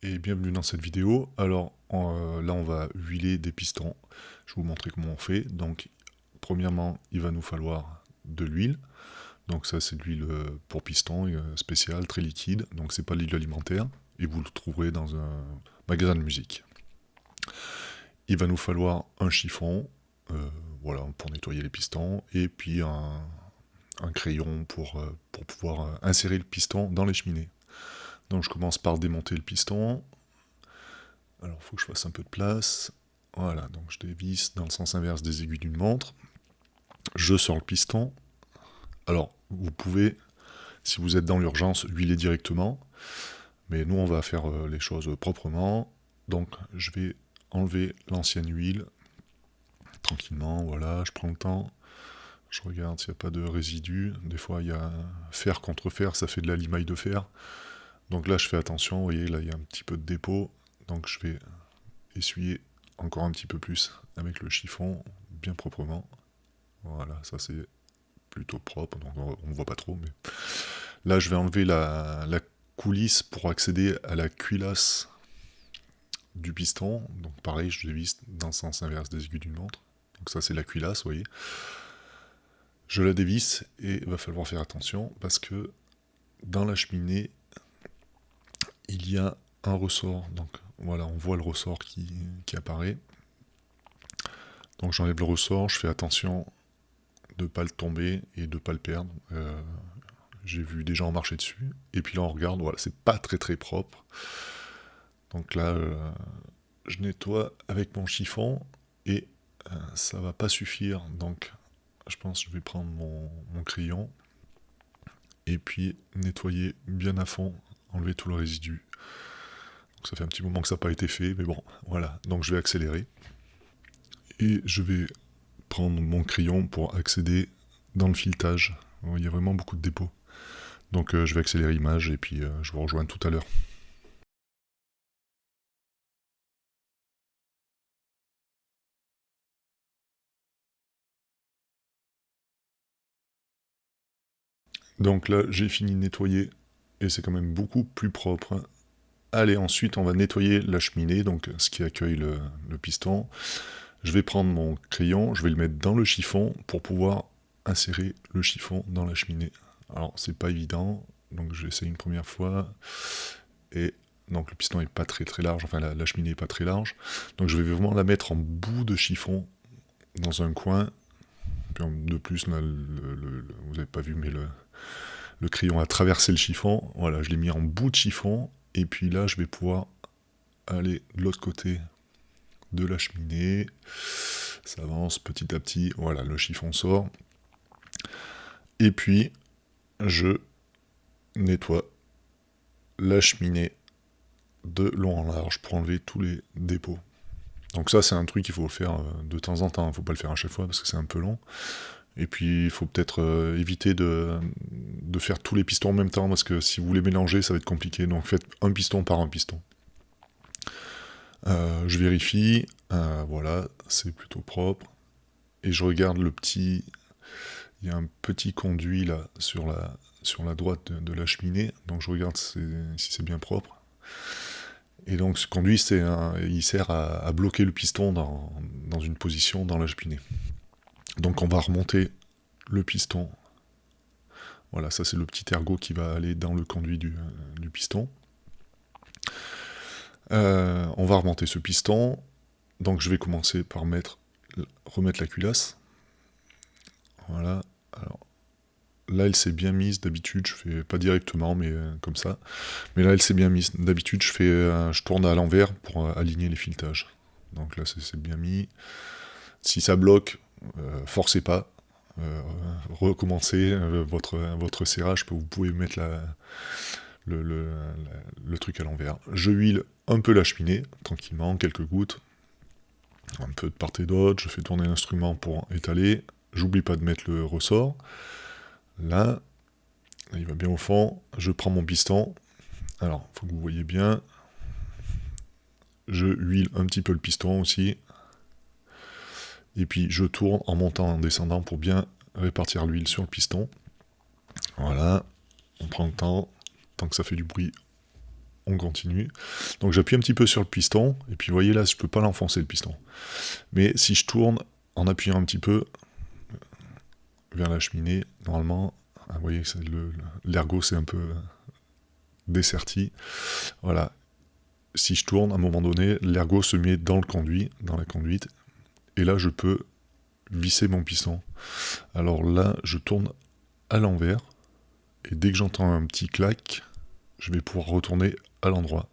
Et bienvenue dans cette vidéo. Alors là on va huiler des pistons. Je vais vous montrer comment on fait. Donc premièrement il va nous falloir de l'huile. Donc ça c'est de l'huile pour piston spéciale, très liquide. Donc c'est pas de l'huile alimentaire. Et vous le trouverez dans un magasin de musique. Il va nous falloir un chiffon, voilà, pour nettoyer les pistons. Et puis un crayon pour pouvoir insérer le piston dans les cheminées. Donc je commence par démonter le piston. Alors, il faut que je fasse un peu de place. Voilà, donc je dévisse dans le sens inverse des aiguilles d'une montre. Je sors le piston. Alors, vous pouvez, si vous êtes dans l'urgence, huiler directement. Mais nous, on va faire les choses proprement. Donc, je vais enlever l'ancienne huile. Tranquillement, voilà, je prends le temps. Je regarde s'il n'y a pas de résidus. Des fois, il y a fer contre fer, ça fait de la limaille de fer. Donc là, je fais attention. Vous voyez, là, il y a un petit peu de dépôt. Donc, je vais essuyer encore un petit peu plus avec le chiffon, bien proprement. Voilà, ça c'est plutôt propre, donc on ne voit pas trop. Mais là, je vais enlever la coulisse pour accéder à la culasse du piston. Donc pareil, je dévisse dans le sens inverse des aiguilles d'une montre. Donc ça c'est la culasse, vous voyez. Je la dévisse et il va falloir faire attention parce que dans la cheminée, il y a un ressort. Donc voilà, on voit le ressort qui apparaît. Donc j'enlève le ressort, je fais attention de ne pas le tomber et de ne pas le perdre. J'ai vu des gens marcher dessus, et puis là on regarde, voilà, c'est pas très très propre. Donc là, je nettoie avec mon chiffon, et ça va pas suffire, donc je pense que je vais prendre mon crayon, et puis nettoyer bien à fond, enlever tout le résidu. Donc ça fait un petit moment que ça n'a pas été fait, mais bon, voilà, donc je vais accélérer. Et je vais prendre mon crayon pour accéder dans le filetage. Il y a vraiment beaucoup de dépôts. Donc je vais accélérer l'image et puis je vous rejoins tout à l'heure. Donc là j'ai fini de nettoyer et c'est quand même beaucoup plus propre. Allez, ensuite on va nettoyer la cheminée, donc ce qui accueille le piston. Je vais prendre mon crayon, je vais le mettre dans le chiffon pour pouvoir insérer le chiffon dans la cheminée. Alors c'est pas évident, donc j'essaie une première fois, et donc le piston est pas très très large, enfin la cheminée est pas très large, donc je vais vraiment la mettre en bout de chiffon, dans un coin. Puis de plus, là, vous n'avez pas vu, mais le crayon a traversé le chiffon, voilà, je l'ai mis en bout de chiffon, et puis là je vais pouvoir aller de l'autre côté de la cheminée, ça avance petit à petit, voilà, le chiffon sort, et puis je nettoie la cheminée de long en large pour enlever tous les dépôts. Donc ça c'est un truc qu'il faut faire de temps en temps, il ne faut pas le faire à chaque fois parce que c'est un peu long. Et puis il faut peut-être éviter de faire tous les pistons en même temps, parce que si vous les mélangez, ça va être compliqué. Donc faites un piston par un piston. Je vérifie, voilà, c'est plutôt propre. Et je regarde le petit... Il y a un petit conduit là sur la droite de la cheminée, donc je regarde si c'est bien propre. Et donc ce conduit, il sert à bloquer le piston dans une position dans la cheminée. Donc on va remonter le piston. Voilà, ça c'est le petit ergot qui va aller dans le conduit du piston. On va remonter ce piston. Donc je vais commencer par remettre la culasse. Voilà. Alors, là elle s'est bien mise, d'habitude je fais pas directement, mais comme ça. Mais là elle s'est bien mise. D'habitude je tourne à l'envers pour aligner les filetages. Donc là c'est bien mis. Si ça bloque, forcez pas. Recommencez votre serrage, vous pouvez mettre le truc à l'envers. Je huile un peu la cheminée, tranquillement, quelques gouttes, un peu de part et d'autre, je fais tourner l'instrument pour étaler, j'oublie pas de mettre le ressort, là, il va bien au fond, je prends mon piston, alors, il faut que vous voyez bien, je huile un petit peu le piston aussi, et puis je tourne en montant et en descendant pour bien répartir l'huile sur le piston, voilà, on prend le temps, tant que ça fait du bruit, on continue. Donc j'appuie un petit peu sur le piston, et puis vous voyez là, je peux pas l'enfoncer le piston. Mais si je tourne en appuyant un petit peu vers la cheminée, normalement, vous voyez que l'ergot c'est un peu desserti. Voilà. Si je tourne, à un moment donné, l'ergot se met dans le conduit, dans la conduite, et là je peux visser mon piston. Alors là, je tourne à l'envers, et dès que j'entends un petit clac, je vais pouvoir retourner à l'endroit.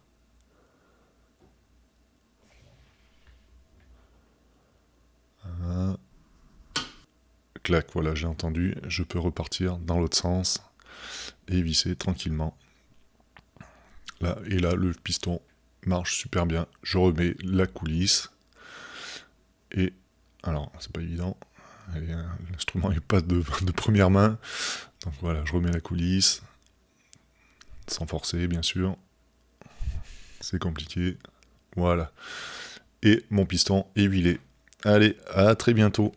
Clac, voilà, j'ai entendu, je peux repartir dans l'autre sens et visser tranquillement. Là, et là, le piston marche super bien. Je remets la coulisse, et alors, c'est pas évident, l'instrument n'est pas de première main, donc voilà, je remets la coulisse, sans forcer bien sûr, c'est compliqué, voilà, et mon piston est huilé. Allez, à très bientôt.